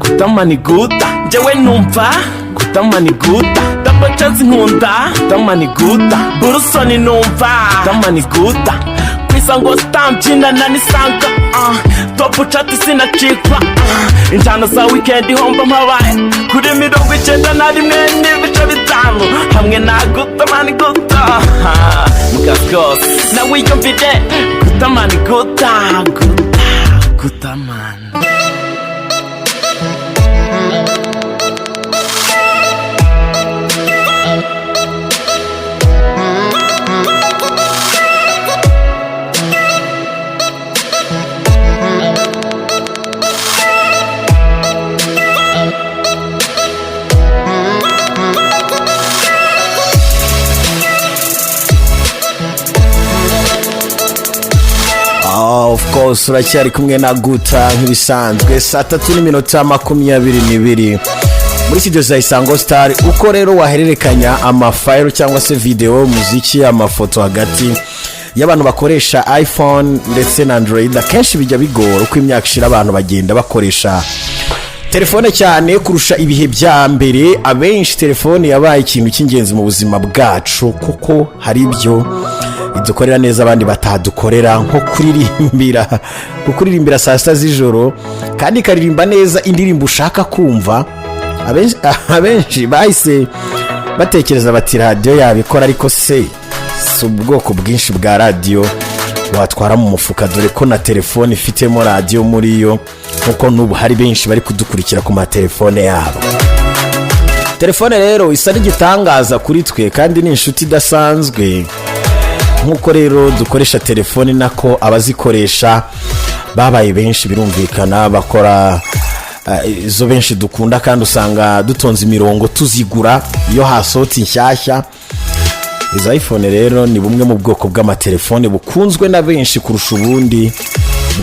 Gutermann guter njyewe numva Gutermann guter double chance nkunda Gutermann guter burusoni numva Gutermann guter kwisango stamjina na nisanga top chat sinacikwa injyana za weekend homba mpabaye kuri 91 n'ibice bitanu hamwe na Gutermann guter mukakos na wiyumvire Gutermann guter Gutermann. Of course uracyari kumwe na Guter nk'ibisanzwe saa 3:22 muri studio za Isango Star. Uko rero wahererekanya amafile cyangwa se video, muziki, amafoto hagati y'abantu bakoresha iPhone ndetse na Android, akenshi bijya bigora uko imyaka ishira abantu bagenda bakoresha telefone cyane kurusha ibihe bya mbere. Abenshi telefone yabaye ikintu cy'ingenzi mu buzima bwacu kuko hari ibyo idukorera neza abandi batadukorera, nko kuririmbira saa 6 z'ijoro kandi karirimba neza indirimbo ushaka kumva. Abenshi bahise batekereza bati radio yabikora, ariko si ubwoko bwinshi bwa radio watwara mu mufuka, dore ko na telefone ifitemo radio muri yo, nkuko n'ubu hari benshi bari kudukurikira ku matelefone yabo. Telefone rero isa n'igitangaza kuri twe kandi ni inshuti idasanzwe. Nkuko rero dukoresha telefone nako abazikoresha babaye benshi, birumvikana bakora izo benshi dukunda kandi usanga dutonze imirongo tuzigura iyo hasoti nshyashya. Izo iPhone rero ni bumwe mu bwoko bw'amatelefone bukunzwe na benshi kurusha ubundi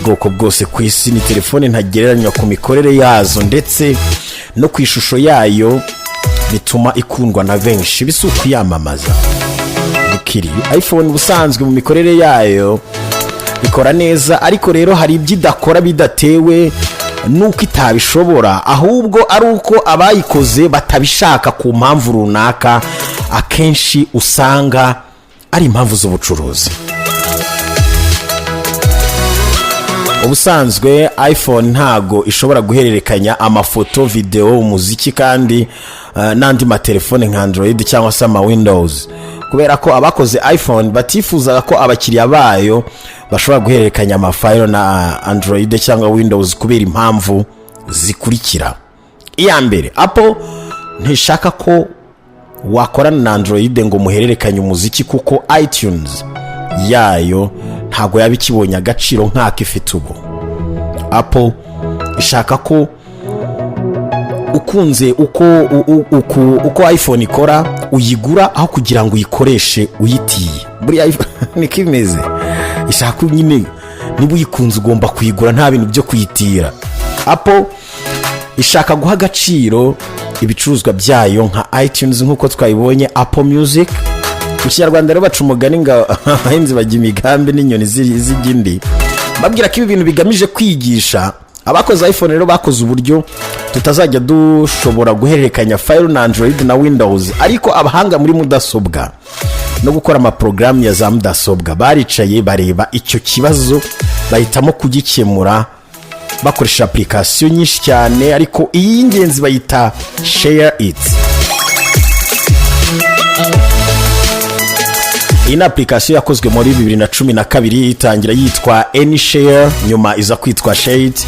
bwoko bwose ku isi. Ni telefone ntagereranywa ku mikorere yazo ndetse no ku ishusho yayo, bituma ikundwa na benshi bisuku yamamaza. iPhone ubusanzwe mu mikorere yayo ikora neza, ariko rero hari ibyo idakora bidatewe nuko itabishobora, ahubwo ari uko abayikoze batabishaka ku mpamvu runaka. Akenshi usanga ari impamvu z'ubucuruzi. Ubusanzwe iPhone ntago ishobora guhererekanya amafoto, video, umuziki kandi n'andi matelefone nka Android cyangwa se ama Windows, kubera ko abakoze iPhone batifuzaga ko abakiriya bayo bashobora guhererekanya amafile na Android cyangwa Windows kubera impamvu zikurikira. Iya mbere, Apple ntishaka ko wakorana na Android ngo muhererekanye umuziki kuko iTunes yayo ntago yabikibonye agaciro nk'ako ifite ubu. Apple ishaka ko ukunze uko iPhone ikora uyigura aho kugira ngo uyikoreshe uyitiye. Buri iPhone nikimeze, ishaka nyine niba uyikunze ugomba kuyigura, nta bintu byo kuyitira. Apple ishaka guha agaciro ibicuruzwa byayo nka iTunes nkuko twayibonye Apple Music. Mu Kinyarwanda rero baca umugani ngo abahinzi bajya imigambi n'inyoni z'igindi, babwira ko ibi bintu bigamije kwigisha. Abakoze iPhone rero bakoze uburyo tutazajya dushobora guhererekanya file na Android na Windows, ariko abahanga muri mudasobwa no gukora amaprogramu ya za mudasobwa baricaye bareba icyo kibazo, bahitamo kugikemura bakoresha application nyinshi cyane, ariko iyi y'ingenzi bayita Share It. Iyi application yakozwe muri 2012, itangira yitwa Share, nyuma iza kwitwa Share It.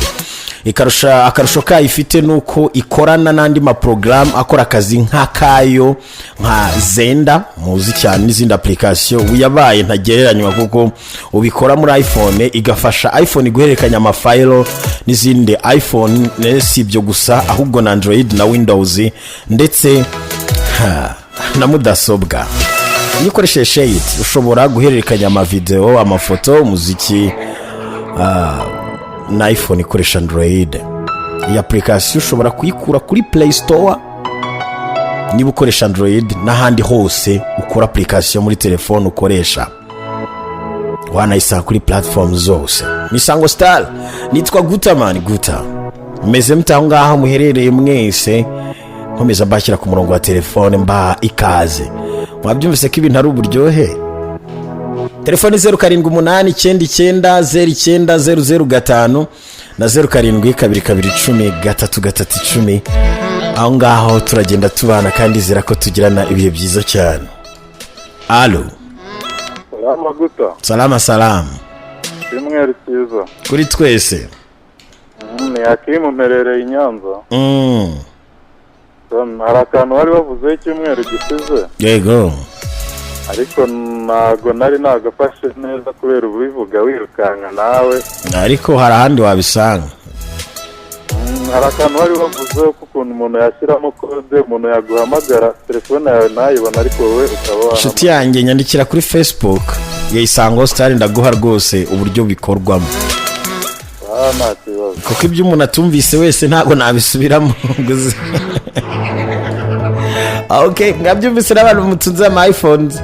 Akarusho kayo ifite nuko ikorana n'andi maprogram akora akazi nk'akayo nka Zenda muzi cyane n'izindi application. Uyabaye ntagereranywa kuko ubikora muri iPhone, igafasha iPhone guhererekanya amafile n'izindi iPhone. Si ibyo gusa, ahubwo na Android na Windows ndetse na mudasobwa. Iyo ukoresheje Share It ushobora guhererekanya amavideo, amafoto, umuziki na iPhone ikoresha Android. Iyi application ushobora kuyikura kuri Play Store niba ukoresha Android, n'ahandi hose ukora application muri telefone ukoresha wanayisanga kuri platform zose. Isango Star, nitwa Gutermann Guter. meze mute aho ngaho muherereye mwese? Nkomeza mbashyira ku murongo wa telefone mba ikaze. Mwabyumvise ko ibintu ari uburyohe? Telefone 0789909005 na 0722103310. Aho ngaho turagenda tubana kandi zira ko tugirana ibihe byiza cyane. Allo. Salama guta. Salama. Kimwe cyiza. Kuri twese. Ni Hakimu mperereye i Nyanza. Hari akantu wari wavuze icyumweru gisize. Yego. Ariko ntago nari nagafashe neza kubera ubivuga wirukanka nawe. Ariko hari ahandi wabisanga. Hari akantu wari wavuze ko ukuntu umuntu yashyiramo kode, umuntu yaguhamagara telefone yawe nayibona ariko wowe ukaba inshuti yanjye nyandikira kuri Facebook Isango Star ndaguha rwose uburyo bikorwamo. Nta kibazo. Kuko ibyo umuntu atumvise wese ntago nabisubiramo. Okay, mwabyumvise n'abantu mutunze ama iPhones.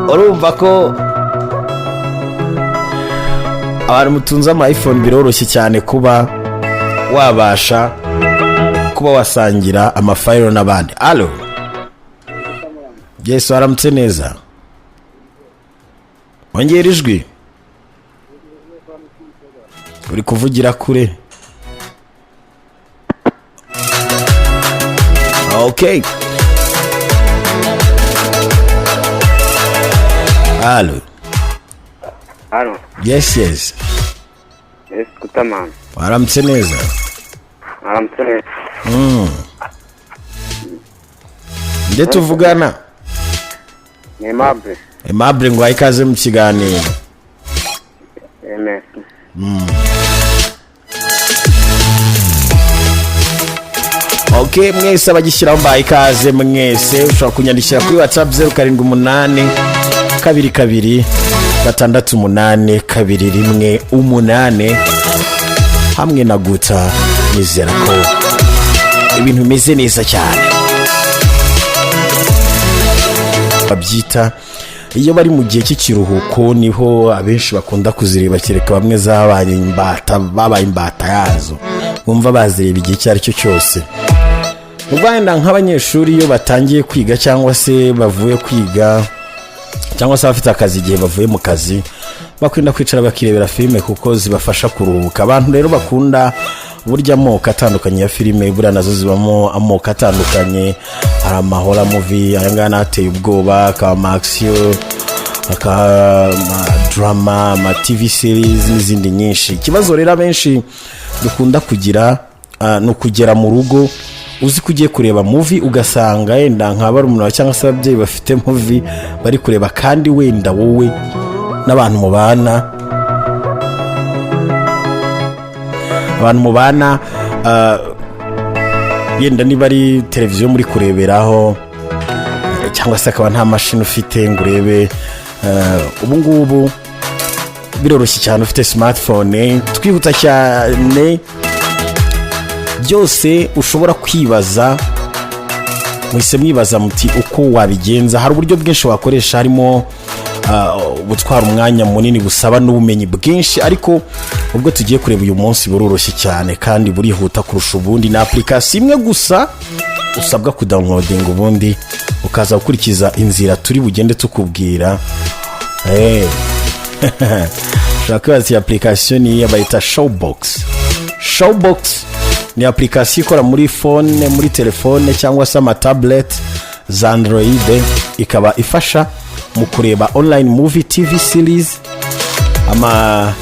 Urumva ko abantu mutunze ama iPhone biroroshye cyane kuba wabasha kuba wasangira amafayiro n'abandi. Allo. Yes, waramutse neza. Wongera ijwi. Uri kuvugira kure. Okay. Allo. Allo. Yes. Yes, GUTERMANN. Waramutse neza. Waramutse neza. Nde tuvugana? Aimable ngo ayikaze mu kiganiro. Amen. Okay, mwese abagishyiraho mbaye ikaze mwese. Ushobora kunyandikira kuri WhatsApp 0722682118 hamwe na Guta. Nizera ko ibintu bimeze neza cyane. Babyita iyo bari mu gihe cy'ikiruhuko niho abenshi bakunda kuzireba, kereka bamwe babaye imbata yazo bumva bazireba igihe cyari cyo cyose. Mu Rwanda nk'abanyeshuri iyo batangiye kwiga cyangwa se bavuye kwiga cyangwa se abafite akazi igihe bavuye mu kazi bakunda kwicara bakirebera filime kuko zibafasha kuruhuka. Abantu rero bakunda burya amoko atandukanye ya filime, buriya nazo zibamo amoko atandukanye. Hari amahora movie, ayangana ateye ubwoba, akaba action, akaba drama, ama TV series n'izindi nyinshi. Ikibazo rero abenshi dukunda kugira no kugera mu rugo uzi kugiye kureba movie ugasanga yenda nka barumuna cyangwa se ababyeyi bafite movie bari kureba, kandi wenda wowe n'abantu mubana yenda niba ari televiziyo muri kureberaho cyangwa se akaba nta mashini ufite ngo urebe. Ubu ngubu biroroshye cyane, ufite smartphone twihuta cyane. Byose ushobora kwibaza, mwise mwibaza muti uko wabigenza. Hari uburyo bwinshi wakoresha, harimo gutwara umwanya munini busaba n'ubumenyi bwinshi, ariko ubwo tugiye kureba uyu munsi buroroshye cyane kandi burihuta kurusha ubundi. Na application imwe gusa usabwa kudownloading, ubundi ukaza gukurikiza inzira turi bugende tukubwira. Shaka application ni yabayita Showbox. Ni application ikora muri phone, muri telefone cyangwa se ama tablet za Android, ikaba ifasha mu kureba online movie, TV series, ama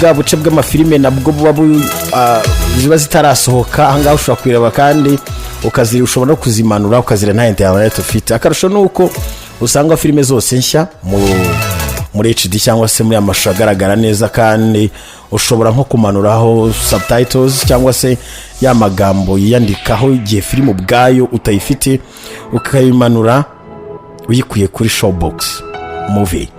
bwa buce bw'amafilime nabwo ziba zitarasohoka. Ahangaho ushobora kwireba kandi ushobora no kuzimanura ukazira nta internet ufite. Akarusho nuko usanga filime zose nshya muri HD cyangwa se muri amashusho agaragara neza, kandi ushobora nko kumanuraho subtitles cyangwa se ya magambo yiyandikaho igihe filime ubwayo utayifite, ukayimanura uyikuye kuri Showbox movie.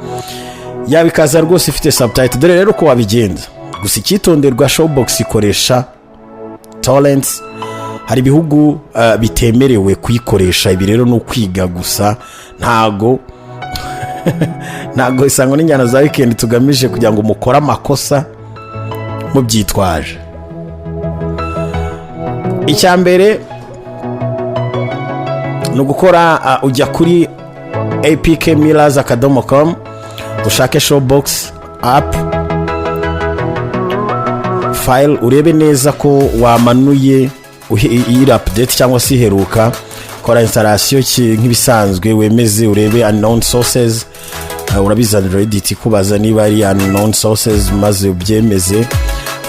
Yabikaza rwose ifite subtitle. Dore rero ko wabigenza. Gusa icyitonderwa, Showbox ikoresha torrents. Hari ibihugu bitemerewe kuyikoresha. Ibi rero no kwiga gusa, ntago Isango n'Injyana za Weekend tugamije kugira ngo mukora amakosa mubyitwaje. Icya mbere ni ugukora ujya kuri apkmillers.com ushake showbox app file urebe neza ko wamanuye iyi update cyangwa se iheruka. Kora installation nk'ibisanzwe wemeze urebe unknown sources. Urabiza Android kubaza niba ari unknown sources maze ubyemeze.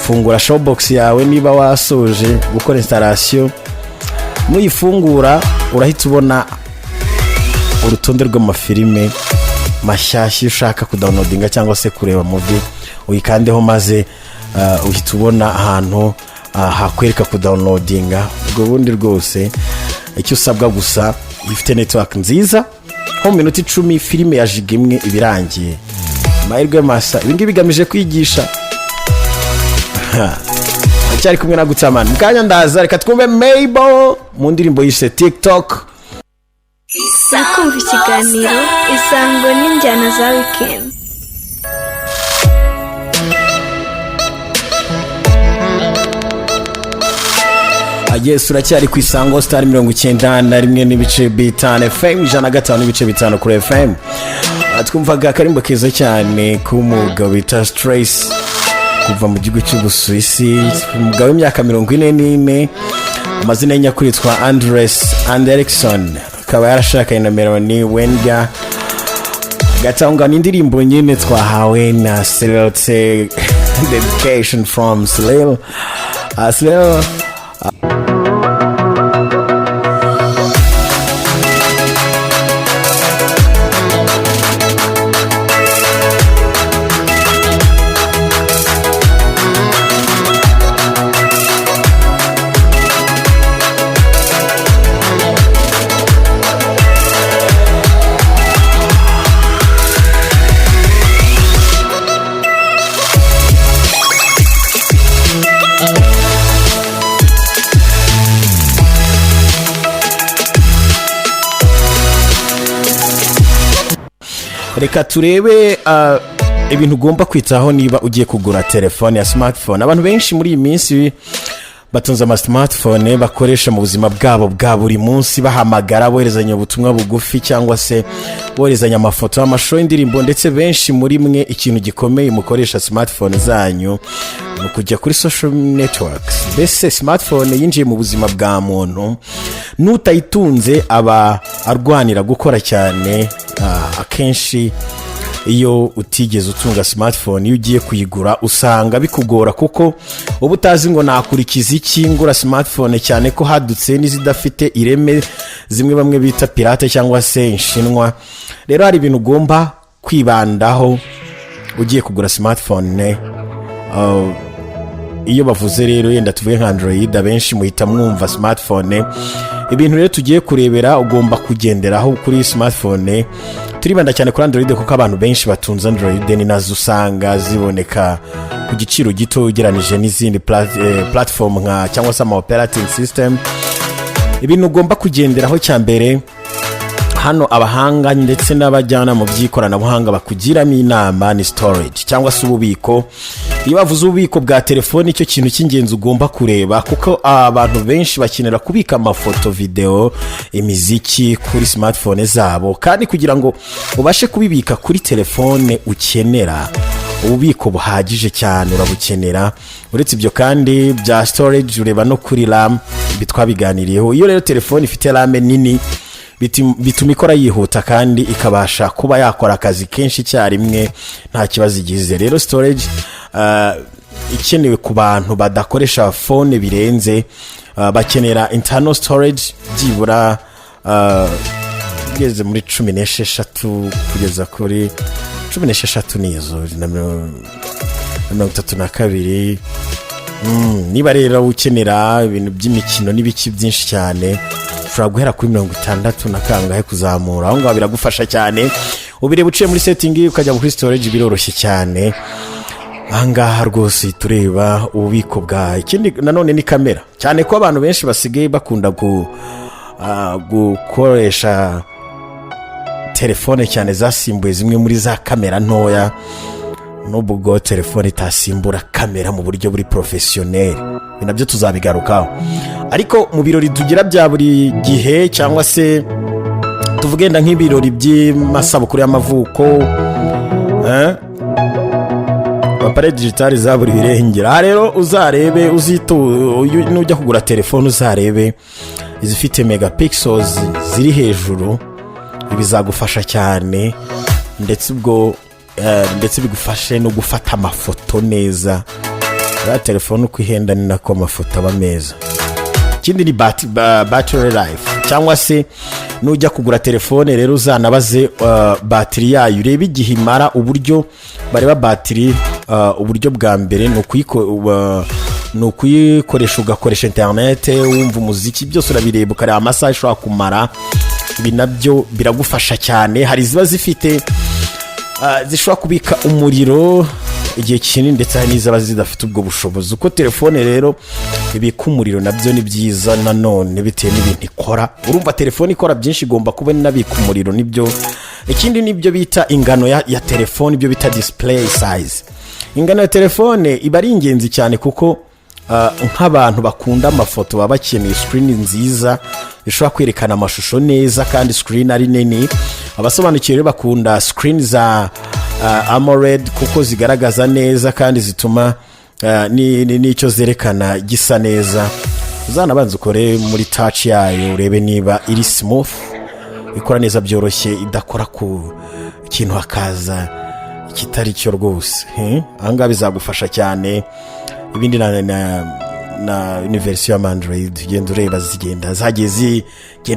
Fungura showbox yawe niba wasoje gukora installation. Muyifungura urahita ubona urutonde rw'amafilime mashyashya ushaka kudownloadinga cyangwa se kureba movie. Uyikandeho maze uhita ubona ahantu hakwereka kudownloadinga. Ubwo bundi rwose icyo usabwa gusa ifite network nziza nko mu minota 10 filime ya jiga imwe ibirangiye. Mahirwe masa ibingi bigamije kwigisha. Cyari kumwe na GUTERMANN mukanya ndaza reka twumve Mabel mu ndirimbo yise TikTok. Nakumva ikiganiro isango n'injyana za weekend. Yes, uracyari ku Isango Star 91 n'ibice bitanu FM 105 n'ibice bitanu kuri FM. Twumvaga karimbo keza cyane k'umugabo bita Stress kuva mu gihugu cy'Ubusuwisi. Umugabo w'imyaka 44 amazina y'nyakuri yitwa Andres Anderson, akaba yarashakanye na Melanie Wenga. Gatanga n'indirimbo nyine twahawe na Celeste dedication from Slil. Slil reka turebe ibintu ugomba kwitaho niba ugiye kugura telefone ya smartphone. Abantu benshi muri iyi minsi batunze ama smartphone bakoresha mu buzima bwabo bwa buri munsi, bahamagara, boherezanya ubutumwa bugufi cyangwa se boherezanya amafoto, amashusho, indirimbo, ndetse benshi muri mwe ikintu gikomeye mukoresha smartphone zanyu no kujya kuri social networks. Mbese smartphone yinjiye mu buzima bwa muntu, nutayitunze aba arwanira gukora cyane. Akenshi iyo utigeze utunga smartphone iyo ugiye kuyigura usanga bikugora kuko uba utazi ngo nakurikiza iki ngura smartphone, cyane ko hadutse n'izidafite ireme zimwe bamwe bita pirate cyangwa se inshinwa. Rero hari ibintu ugomba kwibandaho ugiye kugura smartphone. Iyo bavuze rero yenda tuvuye nka Android abenshi muhita mwumva smartphone. Ibintu rero tugiye kurebera ugomba kugenderaho kuri smartphone. Turibanda cyane kuri Android kuko abantu benshi batunze Android ni nazo usanga ziboneka ku giciro gito ugeranije n'izindi platform nka cyangwa se ama operating system. Ibintu ugomba kugenderaho cyambere hano abahanga ndetse n'abajyana mu by'ikoranabuhanga bakugiramo inama ni storage cyangwa se ububiko. Iyo bavuze ububiko bwa telefone icyo kintu cy'ingenzi ugomba kureba kuko abantu benshi bakenera kubika amafoto, video, imiziki kuri smartphone zabo, kandi kugira ngo ubashe kubibika kuri telefone ukenera ububiko buhagije cyane, urabukenera. Uretse ibyo kandi bya storage ureba no kuri RAM bitwabiganiriyeho. Iyo rero telefone ifite RAM nini bituma ikora yihuta kandi ikabasha kuba yakora akazi kenshi cyarimwe nta kibazo igize. Rero storage ikenewe ku bantu badakoresha phone birenze, bakenera internal storage byibura ugeze muri 16 kugeza kuri 16 nizo na 32. Niba rero ukenera ibintu by'imikino n'ibiki byinshi cyane ushobora guhera kuri 60 na kangahe kuzamura. Aho ngaho biragufasha cyane. Ubire buciye muri setting ukajya kuri storage biroroshye cyane. Ahangaha rwose tureba ububiko bwa ikindi nanone ni kamera, cyane ko abantu benshi basigaye bakunda gukoresha telefone cyane zasimbuye zimwe muri za kamera ntoya. n'ubwo telefone itasimbura kamera mu buryo buri professionnel, ibi nabyo tuzabigarukaho. Ariko mu birori tugira bya buri gihe cyangwa se tuvugenda nk'ibirori by'amasabukuru y'amavuko, appareil digital za buri birengera. Rero uzarebe nujya kugura telefone uzarebe izifite megapixels ziri hejuru, bizagufasha cyane ndetse bigufashe no gufata amafoto neza. Ya telefone uko ihenda ni nako amafoto aba meza. Ikindi ni battery life, cyangwa se nujya kugura telefone rero uzanabaze battery yayo, urebe igihe imara. Uburyo bareba battery, uburyo bwa mbere ni ukuyikoresha, ugakoresha internet, wumva umuziki, byose urabireba ukareba amasaha ishobora kumara. Ibi nabyo biragufasha cyane. Hari ziba zifite zishobora kubika umuriro igihe kinini, ndetse hari n'izaba zidafite ubwo bushobozi. Uko telefone rero ibika umuriro nabyo ni byiza nanone bitewe n'ibintu ikora. Urumva telefone ikora byinshi, igomba kuba inabika umuriro. Nibyo. Ikindi nibyo bita ingano ya telefone, ibyo bita display size. Ingano ya telefone iba ari ingenzi cyane kuko nk'abantu bakunda amafoto baba bakeneye screen nziza ishobora kwerekana amashusho neza kandi screen ari nini. Abasobanukiwe rero bakunda screen za AMOLED kuko zigaragaza neza kandi zituma n'icyo zerekana gisa neza. Uzanabanza ukore muri touch yayo urebe niba iri smooth, ikora neza byoroshye, idakora ku kintu hakaza kitari cyo rwose. Ahangaha bizagufasha cyane. Ibindi na version ya Android genda ureba zigenda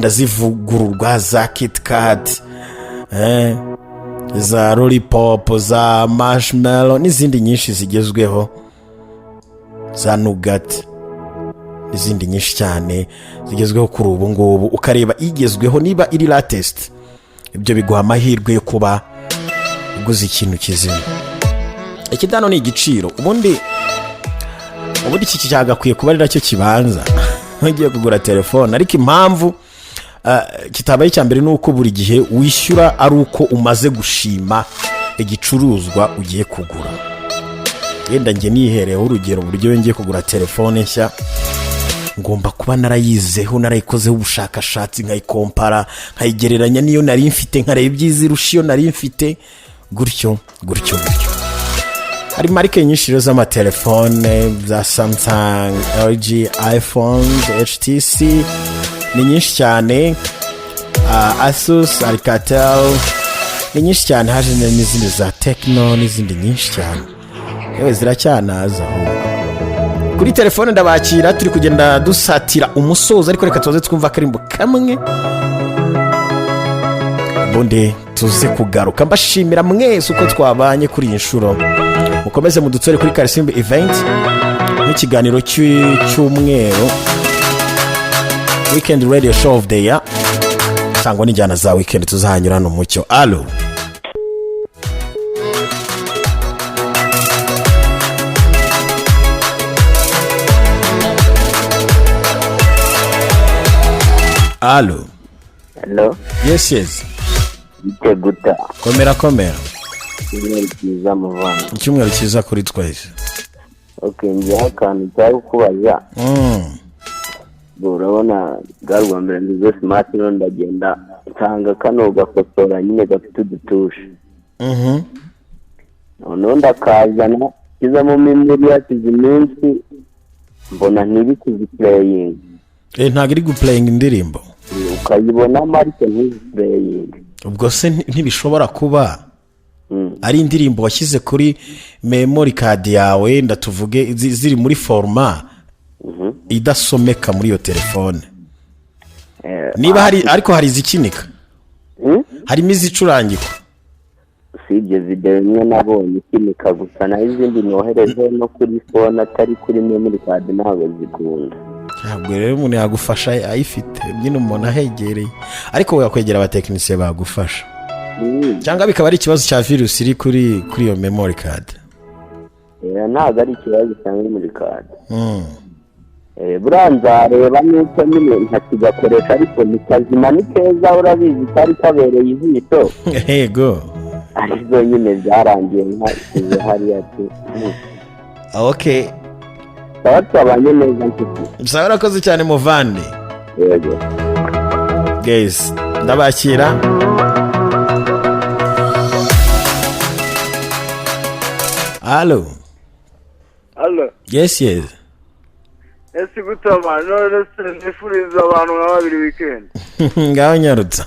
zivugururwa, za KitKat, za Lollipop, za Marshmallow n'izindi nyinshi zigezweho, za Nougat n'izindi nyinshi cyane zigezweho kuri ubu ngubu. Ukareba igezweho niba iri latest, ibyo biguha amahirwe yo kuba uguze ikintu kizima. Ikidano ni igiciro. Ubundi iki cyagakwiye kuba ari nacyo kibanza ngiye kugura telefone. Ariko impamvu kitabaye icya mbere nuko buri gihe wishyura ari uko umaze gushima igicuruzwa ugiye kugura. Yenda nge nihereho urugero, buryo ngiye kugura telefone nshya ngomba kuba narayizeho, narayikozeho ubushakashatsi, nkayikompara, nkayigereranya niyo nari mfite, nkareba ibyiza irusha iyo nari mfite, gutyo. Hari marike nyinshi z'amatelefone za Samsung, LG, iPhone, HTC ni nyinshi cyane. Asus, Alcatel ni nyinshi cyane. Haje n'izindi za Tecno n'izindi nyinshi cyane. Yewe ziracyanaza. Kuri telefone ndabakira, turi kugenda dusatira umusozo, ariko reka tuze twumva akarimbo kamwe ubundi tuze kugaruka. Mbashimira mwese uko twabanye kuri iyi nshuro. Mukomeze mudutsore kuri Karisimbi event n'ikiganiro cy'umweru, weekend radio show of the year, cyangwa n'injyana za weekend. Tuzahanyura no mucyo. Allo, allo. Hello. Yes. Guta. Komera. Icyumweru cyiza kuri twese. Okay, njye akantu cyari kubaza. Urabona bwa mbere ndizo smart none ndagenda nsanga kano gafotora nyine gafite udutushe. None ndakazana kiza mu memory yasize iminsi mbona ntiri kuziplaying. Ntabwo iri guplaying indirimbo. Ukayibona marike ntiziplaying. Ubwo se ntibishobora kuba ari indirimbo washyize kuri memory card yawe, ndatuvuge ziri muri format idasomeka muri iyo telefone. Niba hari, ariko hari izikinika, harimo izicurangikwa. Usibye video imwe nabonye ikinika gusa, na izindi nohereze no kuri phone atari kuri memory card ntabwo zikunda. Ntabwo rero umuntu yagufasha ayifite, nyine umuntu ahegereye, ariko wakwegera abatekinisiye bagufasha. Cyangwa bikaba ari ikibazo cya virus iri kuri iyo memory card. Ntabwo ari ikibazo cyangwa memory card. Buranza reba nuko nyine ntakigakoresha, ariko nikazima ni keza, urabizi kari kabereye ijisho. Yego. arizo nyine byarangiye nkasize hariya ati okay twabanye neza nshuti. sawa urakoze cyane muvandi. Yego. Guys ndabakira. Allo. Yes. Ese GUTERMANN none se nifuriza abantu nka babiri weekend. Ngaho nyarutsa.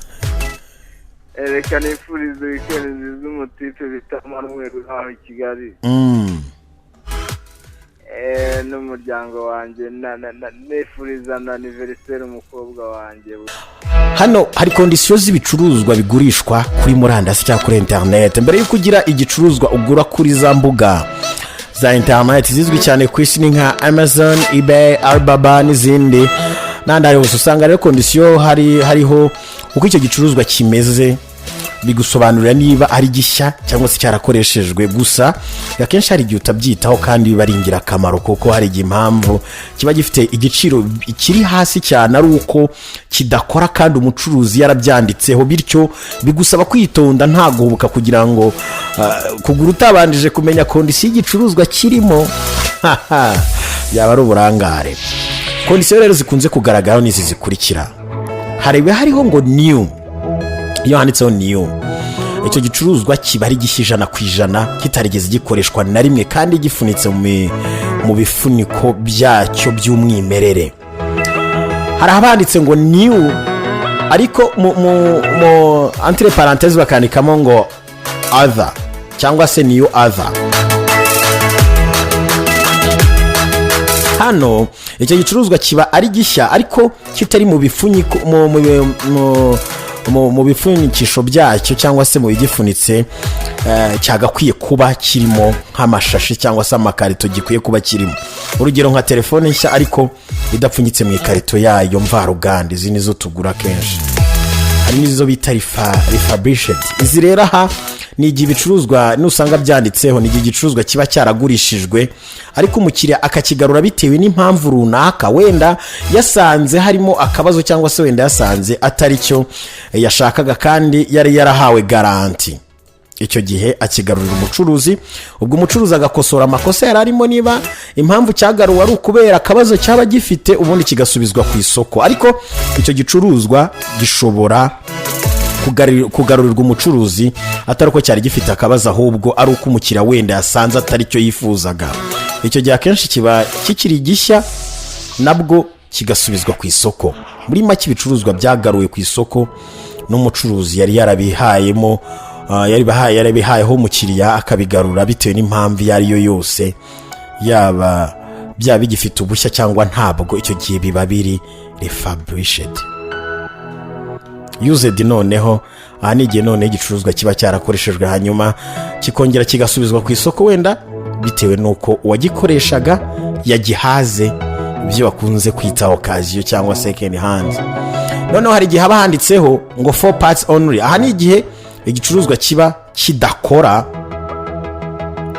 Reka nifuriza weekend nziza umutipe bita Manuel aho i Kigali. N'umuryango wanjye nifuriza na anniversaire umukobwa wanjye. Hano hari kondisiyo z'ibicuruzwa bigurishwa kuri murandasi cyangwa kuri internet. Mbere yo kugira igicuruzwa ugura kuri za mbuga za internet zizwi cyane ku isi nka Amazon, eBay, Alibaba n'izindi n'andi hose, usanga rero kondisiyo hariho uko icyo gicuruzwa kimeze, bigusobanurira niba ari gishya cyangwa se cyarakoreshejwe. Gusa akenshi hari igihe utabyitaho kandi biba ari ingirakamaro, kuko hari igihe impamvu kiba gifite igiciro kiri hasi cyane ari uko kidakora kandi umucuruzi yarabyanditseho, bityo bigusaba kwitonda nta guhubuka kugira ngo kugura utabanjije kumenya kondisiyo y'igicuruzwa kirimo yaba ari uburangare. Kondisiyo rero zikunze kugaragaraho n'izi zikurikira. hariho ngo new. Iyo handitseho new, icyo gicuruzwa kiba ari gishya 100% kitarigeze gikoreshwa na rimwe kandi gifunitse mu bifuniko byacyo by'umwimerere. Hari abanditse ngo new ariko mu entre parenthèses bakandikamo ngo other cyangwa se new other. Hano icyo gicuruzwa kiba ari gishya ariko kitari mu bifuniko mu bifunikisho byacyo cyangwa se mu bigifunitse cyagakwiye kuba kirimo nk'amashashi cyangwa se amakarito gikwiye kuba kirimo. Urugero nka telefone nshya ariko idapfunyitse mu ikarito yayo mvaruganda, izi nizo tugura kenshi. Hari nizo bita refurbished. Izi rero aha ni igihe ibicuruzwa nusanga byanditseho ni igihe igicuruzwa kiba cyaragurishijwe ariko umukiriya akakigarura bitewe n'impamvu runaka, wenda yasanze harimo akabazo cyangwa se wenda yasanze atari cyo yashakaga kandi yari yarahawe garanti. Icyo gihe akigarurira umucuruzi, ubwo umucuruzi agakosora amakosa yari arimo, niba impamvu cyagaruwe ari ukubera akabazo cyaba gifite ubundi kigasubizwa ku isoko. Ariko icyo gicuruzwa gishobora kugarurirwa umucuruzi atari uko cyari gifite akabazo, ahubwo ari uko umukiriya wenda yasanze atari cyo yifuzaga. Icyo gihe akenshi kiba kikiri gishya nabwo kigasubizwa ku isoko. Muri make ibicuruzwa byagaruwe ku isoko n'umucuruzi yari yarabihayemo yarabihayeho umukiriya akabigarura bitewe n'impamvu iyo ari yo yose, yaba bigifite ubushya cyangwa ntabwo, icyo gihe biba biri refurbished. Used noneho aha ni igihe none igicuruzwa kiba cyarakoreshejwe hanyuma kikongera kigasubizwa ku isoko, wenda bitewe n'uko uwagikoreshaga yagihaze, ibyo bakunze kwita occasion cyangwa second hand. Noneho hari igihe haba handitseho ngo 4 parts only. Aha ni igihe igicuruzwa kiba kidakora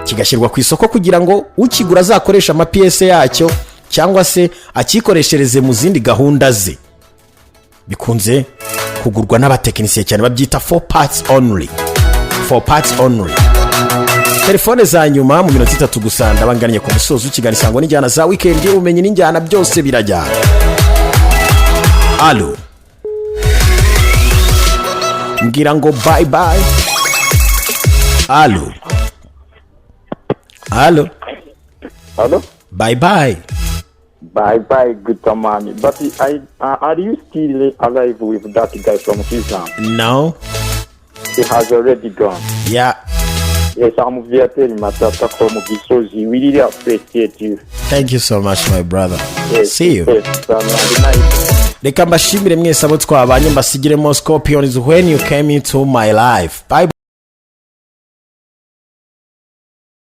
kigashyirwa ku isoko kugira ngo ukigura azakoresha amapiyese yacyo cyangwa se akikoreshereze mu zindi gahunda ze. Bikunze kugurwa n'abatekinisiye cyane, babyita 4 parts only. 4 parts only. Telefone za nyuma mu minota 3 gusa ndabanganye ku musozo w'ikiganiro cyangwa n'injyana za weekend. Umenye n'injyana byose birajyana. Allo. Ngira ngo bye bye. Allo. Bye bye. Bye bye, GUTERMANN. But are you still alive with that guy from Islam? No. He has already gone. Yeah. Yes, I'm Viatel Matata from Gisozi. We really appreciate you. Thank you so much, my brother. Yes, see you. Yes, reka mbashimire mwese abo twabanye, mbasigiremo Scorpions when you came into my life. Bye.